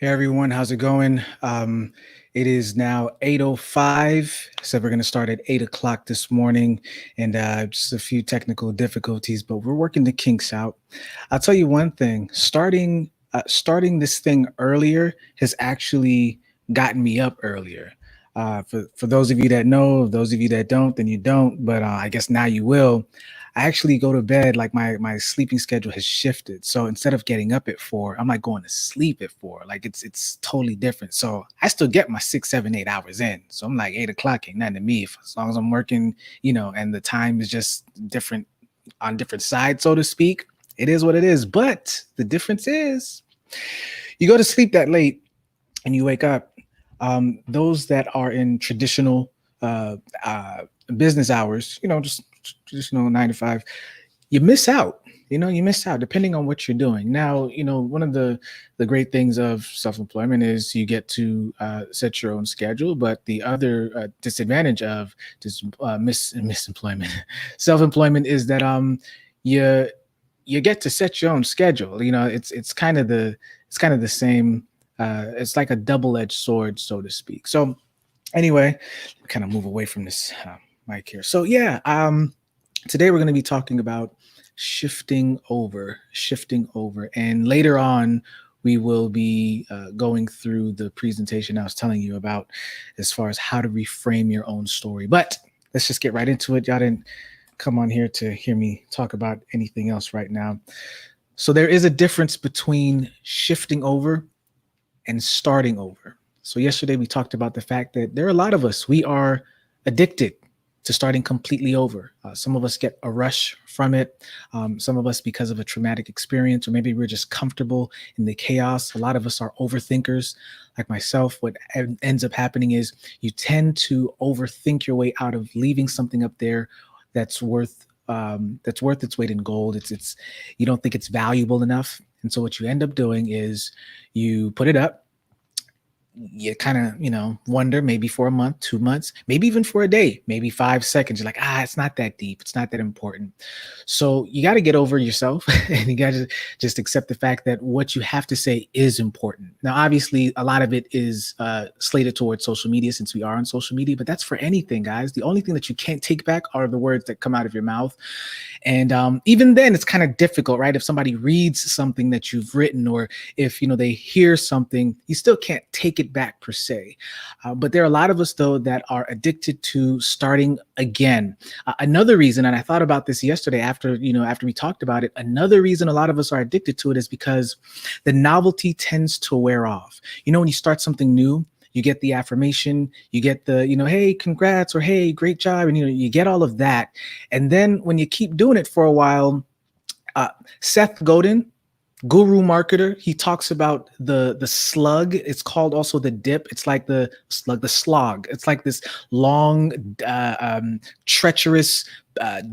Hey everyone, how's it going? It is now 8:05. So we're gonna start at 8 o'clock this morning, and just a few technical difficulties, but we're working the kinks out. I'll tell you one thing: starting this thing earlier has actually gotten me up earlier. For those of you that know, those of you that don't, then you don't. But I guess now you will. I actually go to bed like my sleeping schedule has shifted. So instead of getting up at 4, I'm like going to sleep at 4. Like it's totally different. So I still get my 6, 7, 8 hours in. So I'm like 8 o'clock ain't nothing to me as long as I'm working, and the time is just different on different sides, so to speak. It is what it is. But the difference is you go to sleep that late and you wake up. Those that are in traditional uh, uh, business hours, just traditional 9 to 5, you miss out. You miss out depending on what you're doing. Now, one of the great things of self-employment is you get to set your own schedule, but the other disadvantage of this misemployment, self-employment is that you you get to set your own schedule. It's kind of the same. It's like a double-edged sword, so to speak. So anyway, kind of move away from this mic here. So yeah, today we're going to be talking about shifting over, and later on we will be going through the presentation I was telling you about as far as how to reframe your own story. But let's just get right into it. Y'all didn't come on here to hear me talk about anything else right now. So there is a difference between shifting over and starting over. So yesterday we talked about the fact that there are a lot of us, we are addicted to starting completely over. Some of us get a rush from it. Some of us because of a traumatic experience, or maybe we're just comfortable in the chaos. A lot of us are overthinkers, like myself. What ends up happening is you tend to overthink your way out of leaving something up there that's worth its weight in gold. It's you don't think it's valuable enough, and so what you end up doing is you put it up. You kind of wonder, maybe for a month, 2 months, maybe even for a day, maybe 5 seconds. You're like, it's not that deep, it's not that important. So you got to get over yourself and you got to just accept the fact that what you have to say is important. Now obviously a lot of it is slated towards social media, since we are on social media, but that's for anything, guys. The only thing that you can't take back are the words that come out of your mouth. And even then it's kind of difficult, right? If somebody reads something that you've written, or if they hear something, you still can't take it back per se. But there are a lot of us though that are addicted to starting again. Another reason, and I thought about this yesterday after we talked about it, another reason a lot of us are addicted to it is because the novelty tends to wear off. When you start something new, you get the affirmation, you get the, hey, congrats, or hey, great job. And, you get all of that. And then when you keep doing it for a while, Seth Godin, guru marketer, he talks about the slug. It's called also the dip. It's like the slog. It's like this long, treacherous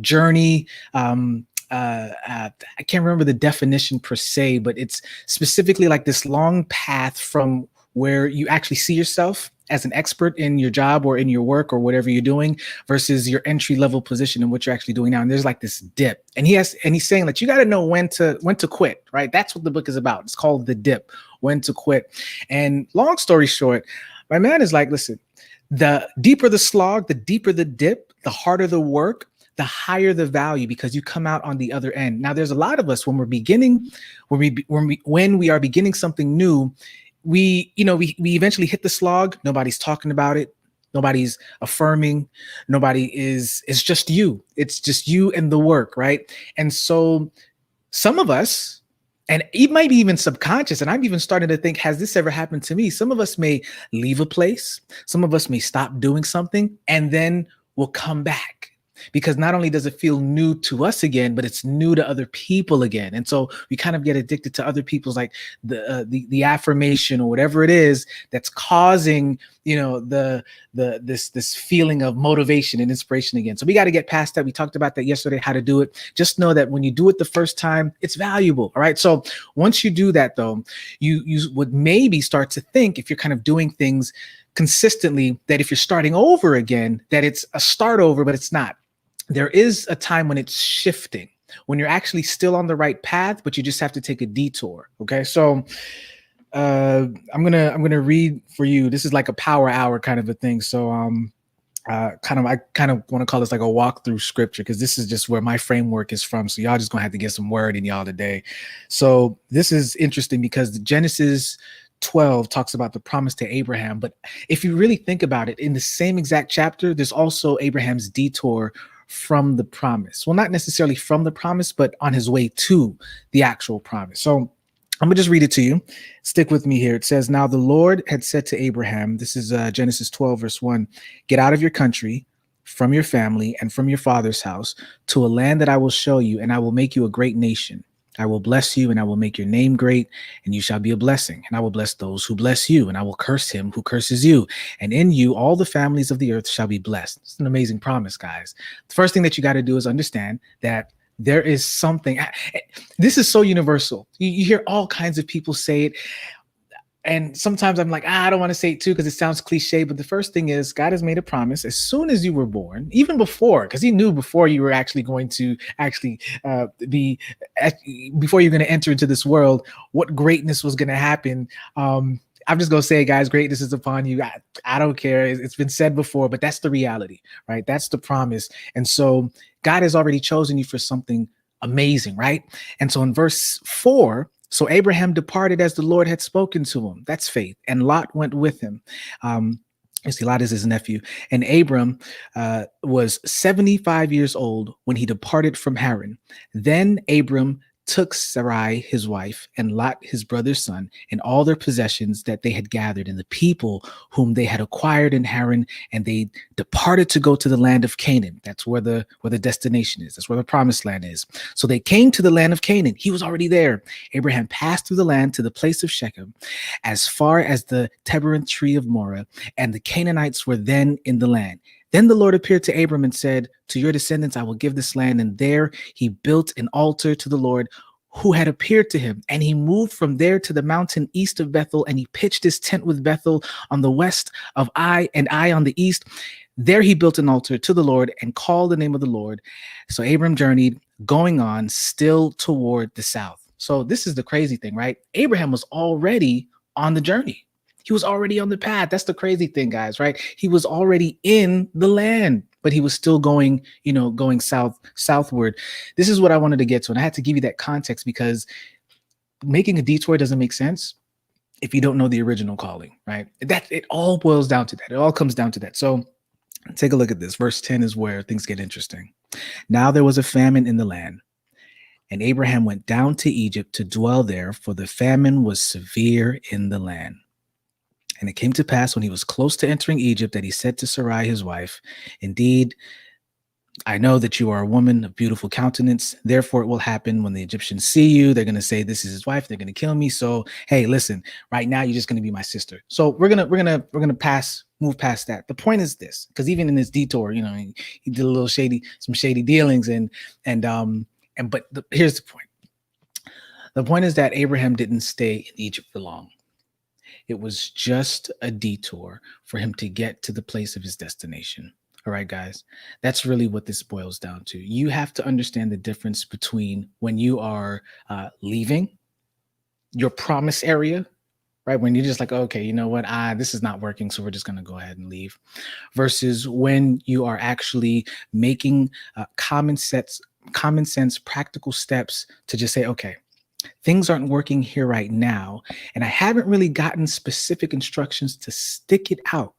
journey. I can't remember the definition per se, but it's specifically like this long path from where you actually see yourself as an expert in your job or in your work or whatever you're doing versus your entry level position and what you're actually doing now. And there's like this dip, and he's saying that you got to know when to quit, right? That's what the book is about. It's called The Dip, When to Quit. And long story short, my man is like, listen, the deeper the slog, the deeper the dip, the harder the work, the higher the value, because you come out on the other end. Now, there's a lot of us when we are beginning something new, we eventually hit the slog. Nobody's talking about it. Nobody's affirming. It's just you. It's just you and the work, right? And so some of us, and it might be even subconscious, and I'm even starting to think, has this ever happened to me? Some of us may leave a place. Some of us may stop doing something, and then we'll come back. Because not only does it feel new to us again, but it's new to other people again. And so we kind of get addicted to other people's, like the affirmation or whatever it is that's causing, this feeling of motivation and inspiration again. So we got to get past that. We talked about that yesterday, how to do it. Just know that when you do it the first time, it's valuable. All right. So once you do that, though, you would maybe start to think, if you're kind of doing things consistently, that if you're starting over again, that it's a start over, but it's not. There is a time when it's shifting, when you're actually still on the right path, but you just have to take a detour. Okay. So I'm gonna read for you. This is like a power hour kind of a thing. So I kind of want to call this like a walkthrough scripture because this is just where my framework is from. So y'all just gonna have to get some word in y'all today. So this is interesting because Genesis 12 talks about the promise to Abraham, but if you really think about it, in the same exact chapter, there's also Abraham's detour from the promise. Well, not necessarily from the promise, but on his way to the actual promise. So I'm gonna just read it to you. Stick with me here. It says, "Now the Lord had said to Abraham," this is Genesis 12, verse 1, "Get out of your country, from your family, and from your father's house to a land that I will show you, and I will make you a great nation. I will bless you, and I will make your name great, and you shall be a blessing. And I will bless those who bless you, and I will curse him who curses you. And in you, all the families of the earth shall be blessed." It's an amazing promise, guys. The first thing that you got to do is understand that there is something. This is so universal. You hear all kinds of people say it. And sometimes I'm like, I don't want to say it too because it sounds cliche. But the first thing is, God has made a promise as soon as you were born, even before, because He knew before you were actually going to be, before you're going to enter into this world, what greatness was going to happen. I'm just going to say, guys, greatness is upon you. I don't care. It's been said before, but that's the reality, right? That's the promise. And so God has already chosen you for something amazing, right? And so in verse 4, so Abraham departed as the Lord had spoken to him. That's faith. And Lot went with him. You see, Lot is his nephew. And Abram was 75 years old when he departed from Haran. Then Abram took Sarai, his wife, and Lot, his brother's son, and all their possessions that they had gathered, and the people whom they had acquired in Haran, and they departed to go to the land of Canaan. That's where the destination is. That's where the promised land is. So they came to the land of Canaan. He was already there. Abraham passed through the land to the place of Shechem, as far as the terebinth tree of Moreh, and the Canaanites were then in the land. Then the Lord appeared to Abram and said, "To your descendants I will give this land." And there he built an altar to the Lord who had appeared to him. And he moved from there to the mountain east of Bethel, and he pitched his tent with Bethel on the west of Ai, and Ai on the east. There he built an altar to the Lord and called the name of the Lord. So Abram journeyed, going on still toward the south. So this is the crazy thing, right? Abraham was already on the journey. He was already on the path. That's the crazy thing, guys, right? He was already in the land, but he was still going, going southward. This is what I wanted to get to. And I had to give you that context because making a detour doesn't make sense if you don't know the original calling, right? It all boils down to that. It all comes down to that. So take a look at this. Verse 10 is where things get interesting. "Now there was a famine in the land, and Abraham went down to Egypt to dwell there, for the famine was severe in the land. And it came to pass when he was close to entering Egypt that he said to Sarai, his wife, 'Indeed, I know that you are a woman of beautiful countenance. Therefore, it will happen when the Egyptians see you. They're going to say, this is his wife. They're going to kill me. So, hey, listen, right now, you're just going to be my sister.'" So we're going to move past that. The point is this, because even in this detour, he did some shady dealings but here's the point. The point is that Abraham didn't stay in Egypt for long. It was just a detour for him to get to the place of his destination. All right, guys, that's really what this boils down to. You have to understand the difference between when you are leaving your promise area, right? When you're just like, okay, you know what? This is not working, so we're just going to go ahead and leave, versus when you are actually making common sense, practical steps to just say, okay, things aren't working here right now, and I haven't really gotten specific instructions to stick it out.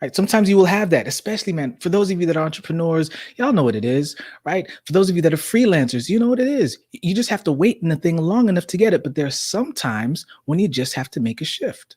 Right? Sometimes you will have that, especially, man, for those of you that are entrepreneurs, y'all know what it is, right? For those of you that are freelancers, you know what it is. You just have to wait in the thing long enough to get it. But there's sometimes when you just have to make a shift.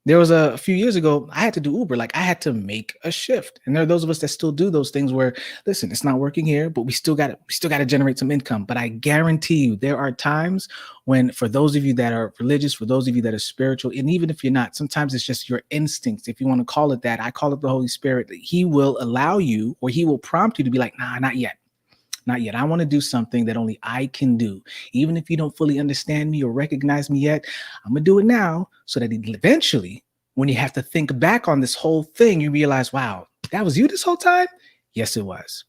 There was a few years ago, I had to do Uber. Like I had to make a shift. And there are those of us that still do those things where, listen, it's not working here, but we still got to generate some income. But I guarantee you there are times when, for those of you that are religious, for those of you that are spiritual, and even if you're not, sometimes it's just your instincts. If you want to call it that, I call it the Holy Spirit. He will allow you, or he will prompt you to be like, nah, not yet. Not yet. I want to do something that only I can do. Even if you don't fully understand me or recognize me yet, I'm going to do it now so that eventually, when you have to think back on this whole thing, you realize, wow, that was you this whole time? Yes, it was.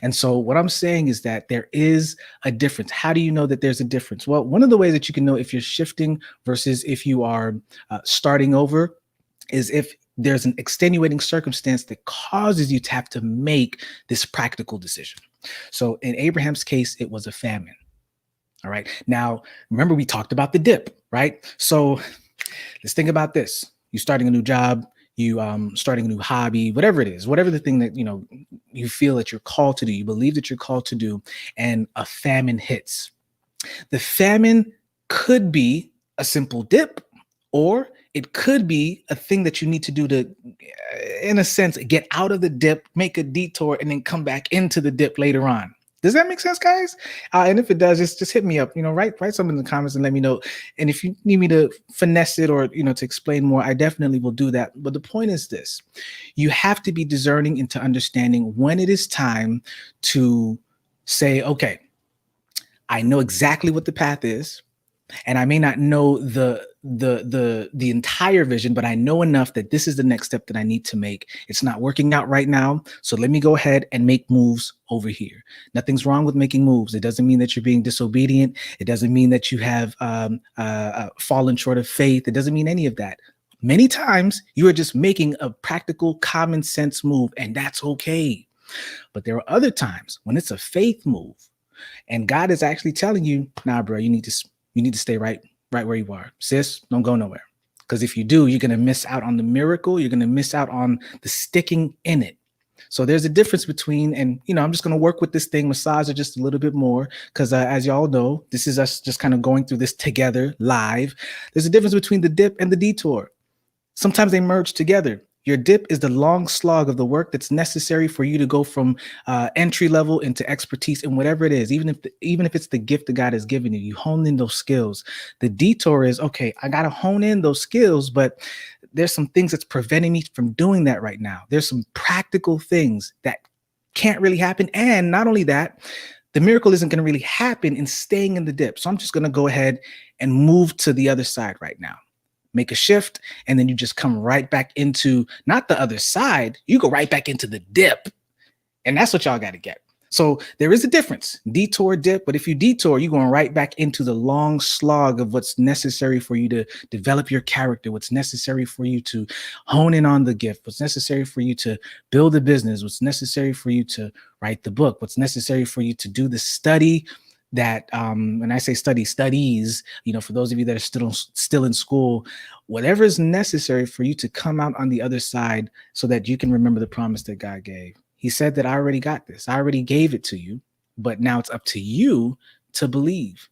And so what I'm saying is that there is a difference. How do you know that there's a difference? Well, one of the ways that you can know if you're shifting versus if you are starting over is if there's an extenuating circumstance that causes you to have to make this practical decision. So in Abraham's case, it was a famine. All right. Now, remember, we talked about the dip, right? So let's think about this. You starting a new job, you starting a new hobby, whatever it is, whatever the thing that you feel that you're called to do, you believe that you're called to do, and a famine hits. The famine could be a simple dip, or it could be a thing that you need to do to, in a sense, get out of the dip, make a detour, and then come back into the dip later on. Does that make sense, guys? And if it does, just hit me up. Write something in the comments and let me know. And if you need me to finesse it or to explain more, I definitely will do that. But the point is this: you have to be discerning into understanding when it is time to say, okay, I know exactly what the path is, and I may not know the entire vision, but I know enough that this is the next step that I need to make. It's not working out right now, so let me go ahead and make moves over here. Nothing's wrong with making moves. It doesn't mean that you're being disobedient. It doesn't mean that you have fallen short of faith. It doesn't mean any of that. Many times you are just making a practical, common sense move, and that's okay. But there are other times when it's a faith move, and God is actually telling you, nah, bro, you need to stay right where you are. Sis, don't go nowhere. Because if you do, you're going to miss out on the miracle. You're going to miss out on the sticking in it. So there's a difference between, and I'm just going to work with this thing, massage it just a little bit more, because as y'all know, this is us just kind of going through this together live. There's a difference between the dip and the detour. Sometimes they merge together. Your dip is the long slog of the work that's necessary for you to go from entry level into expertise in whatever it is, even if it's the gift that God has given you. You hone in those skills. The detour is, okay, I got to hone in those skills, but there's some things that's preventing me from doing that right now. There's some practical things that can't really happen. And not only that, the miracle isn't going to really happen in staying in the dip. So I'm just going to go ahead and move to the other side right now. Make a shift, and then you just come right back into not the other side, you go right back into the dip. And that's what y'all got to get. So there is a difference, detour, dip, but if you detour, you're going right back into the long slog of what's necessary for you to develop your character, what's necessary for you to hone in on the gift, what's necessary for you to build a business, what's necessary for you to write the book, what's necessary for you to do the study that when I say studies, for those of you that are still in school, whatever is necessary for you to come out on the other side so that you can remember the promise that God gave. He said that I already got this. I already gave it to you, but now it's up to you to believe.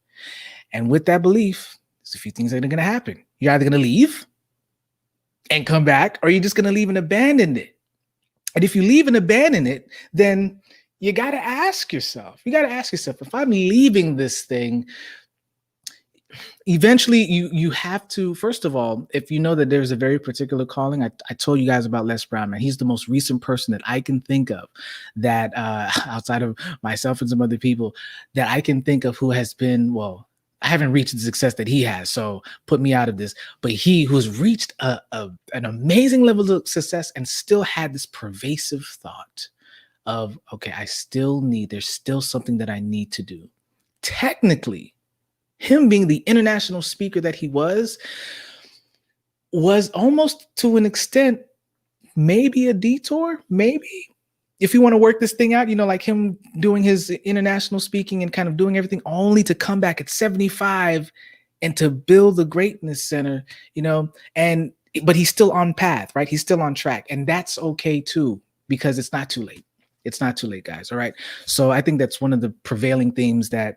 And with that belief, there's a few things that are going to happen. You're either going to leave and come back, or you're just going to leave and abandon it. And if you leave and abandon it, then you got to ask yourself, if I'm leaving this thing, eventually you have to, first of all, if you know that there's a very particular calling, I told you guys about Les Brown, man. He's the most recent person that I can think of that outside of myself and some other people that I can think of who has been, well, I haven't reached the success that he has, so put me out of this. But he who's reached an amazing level of success and still had this pervasive thought of, okay, there's still something that I need to do. Technically, him being the international speaker that he was almost to an extent, maybe a detour, maybe. If you want to work this thing out, like him doing his international speaking and kind of doing everything only to come back at 75 and to build the Greatness Center, but he's still on path, right? He's still on track. And that's okay too, because it's not too late. It's not too late, guys. All right. So I think that's one of the prevailing themes that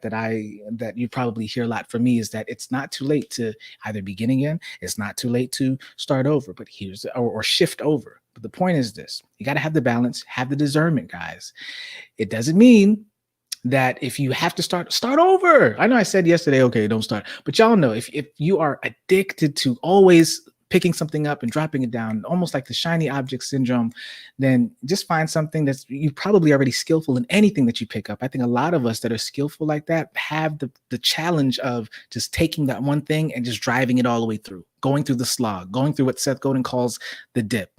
you probably hear a lot from me, is that it's not too late to either begin again. It's not too late to start over, but or shift over. But the point is this: you got to have the balance, have the discernment, guys. It doesn't mean that if you have to start over. I know I said yesterday, okay, don't start, but y'all know if you are addicted to always picking something up and dropping it down, almost like the shiny object syndrome, then just find something that's you probably already skillful in anything that you pick up. I think a lot of us that are skillful like that have the challenge of just taking that one thing and just driving it all the way through, going through the slog, going through what Seth Godin calls the dip.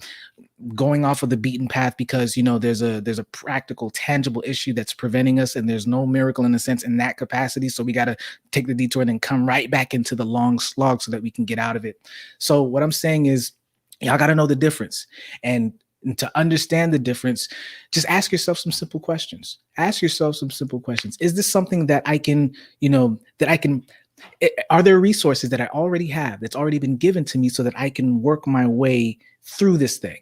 going off of the beaten path because there's a practical, tangible issue that's preventing us, and there's no miracle in a sense in that capacity. So we got to take the detour and then come right back into the long slog so that we can get out of it. So what I'm saying is, y'all got to know the difference, and to understand the difference, just ask yourself some simple questions. Ask yourself some simple questions. Is this something that I can, are there resources that I already have that's already been given to me so that I can work my way through this thing?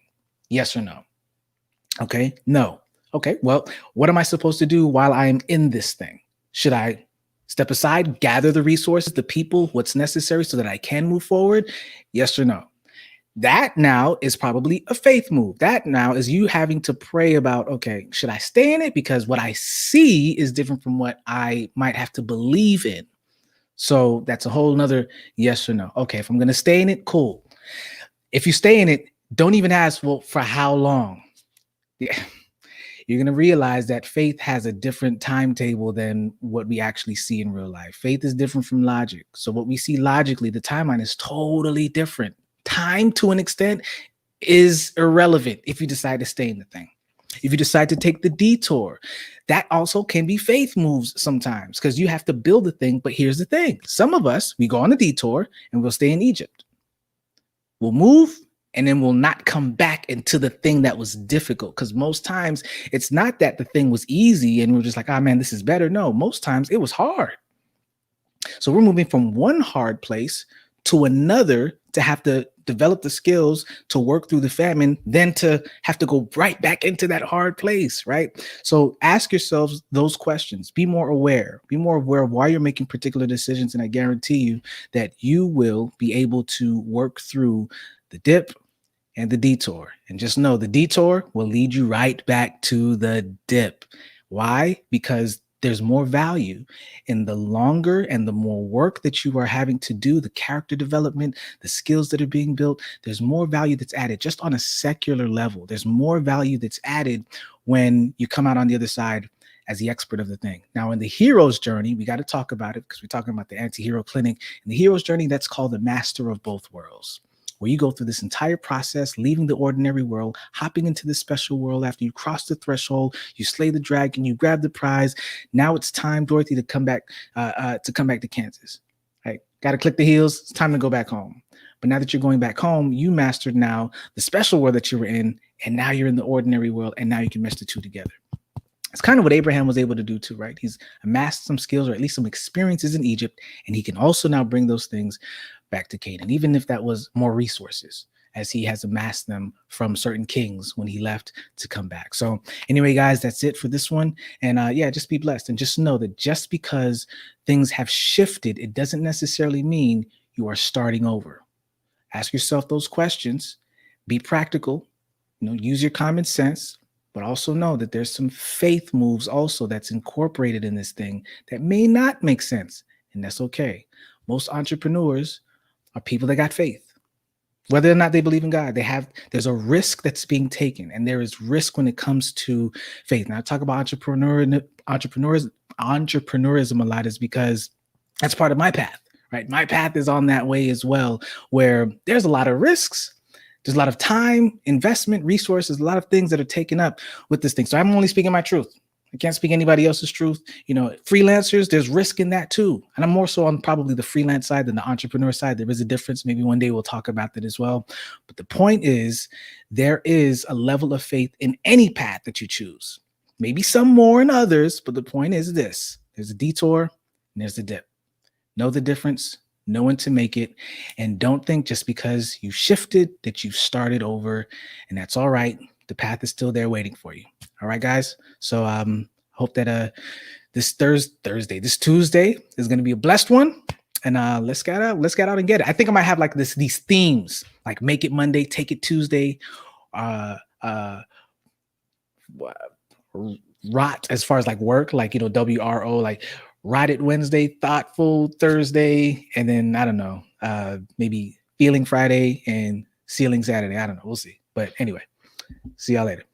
Yes or no? Okay, no. Okay, well, what am I supposed to do while I'm in this thing? Should I step aside, gather the resources, the people, what's necessary so that I can move forward? Yes or no? That now is probably a faith move. That now is you having to pray about, okay, should I stay in it? Because what I see is different from what I might have to believe in. So that's a whole nother yes or no. Okay, if I'm going to stay in it, cool. If you stay in it, don't even ask, well, for how long? Yeah. You're going to realize that faith has a different timetable than what we actually see in real life. Faith is different from logic. So what we see logically, the timeline is totally different. Time, to an extent, is irrelevant if you decide to stay in the thing. If you decide to take the detour, that also can be faith moves sometimes, because you have to build the thing. But here's the thing. Some of us, we go on a detour and we'll stay in Egypt. We'll move and then we'll not come back into the thing that was difficult, because most times it's not that the thing was easy and we're just like, oh man, this is better. No, most times it was hard. So we're moving from one hard place to another to have to develop the skills to work through the famine, then to have to go right back into that hard place, right? So ask yourselves those questions. Be more aware of why you're making particular decisions. And I guarantee you that you will be able to work through the dip and the detour. And just know the detour will lead you right back to the dip. Why? Because there's more value in the longer and the more work that you are having to do, the character development, the skills that are being built. There's more value that's added just on a secular level. There's more value that's added when you come out on the other side as the expert of the thing. Now, in the hero's journey, we got to talk about it because we're talking about the anti-hero clinic. In the hero's journey, that's called the master of both worlds, where you go through this entire process, leaving the ordinary world, hopping into the special world. After you cross the threshold, you slay the dragon, you grab the prize. Now it's time, Dorothy, to come back to Kansas. Right? Got to click the heels. It's time to go back home. But now that you're going back home, you mastered now the special world that you were in, and now you're in the ordinary world, and now you can mesh the two together. It's kind of what Abraham was able to do too, right? He's amassed some skills or at least some experiences in Egypt, and he can also now bring those things back to Canaan, even if that was more resources, as he has amassed them from certain kings when he left to come back. So anyway, guys, that's it for this one. And just be blessed. And just know that just because things have shifted, it doesn't necessarily mean you are starting over. Ask yourself those questions, be practical, use your common sense, but also know that there's some faith moves also that's incorporated in this thing that may not make sense. And that's okay. Most entrepreneurs are people that got faith. Whether or not they believe in God, there's a risk that's being taken, and there is risk when it comes to faith. Now, I talk about entrepreneurism a lot is because that's part of my path, right? My path is on that way as well, where there's a lot of risks. There's a lot of time, investment, resources, a lot of things that are taken up with this thing. So I'm only speaking my truth. I can't speak anybody else's truth. Freelancers, there's risk in that too. And I'm more so on probably the freelance side than the entrepreneur side. There is a difference. Maybe one day we'll talk about that as well. But the point is, there is a level of faith in any path that you choose. Maybe some more in others, but the point is this. There's a detour and there's a dip. Know the difference. Know when to make it. And don't think just because you shifted that you've started over, and that's all right. The path is still there waiting for you. All right, guys. So hope that this Tuesday is going to be a blessed one. And let's get out and get it. I think I might have like these themes, like make it Monday, take it Tuesday, rot as far as like work, like WRO, like rot it Wednesday, thoughtful Thursday, and then I don't know, maybe feeling Friday and sealing Saturday. I don't know. We'll see. But anyway, see y'all later.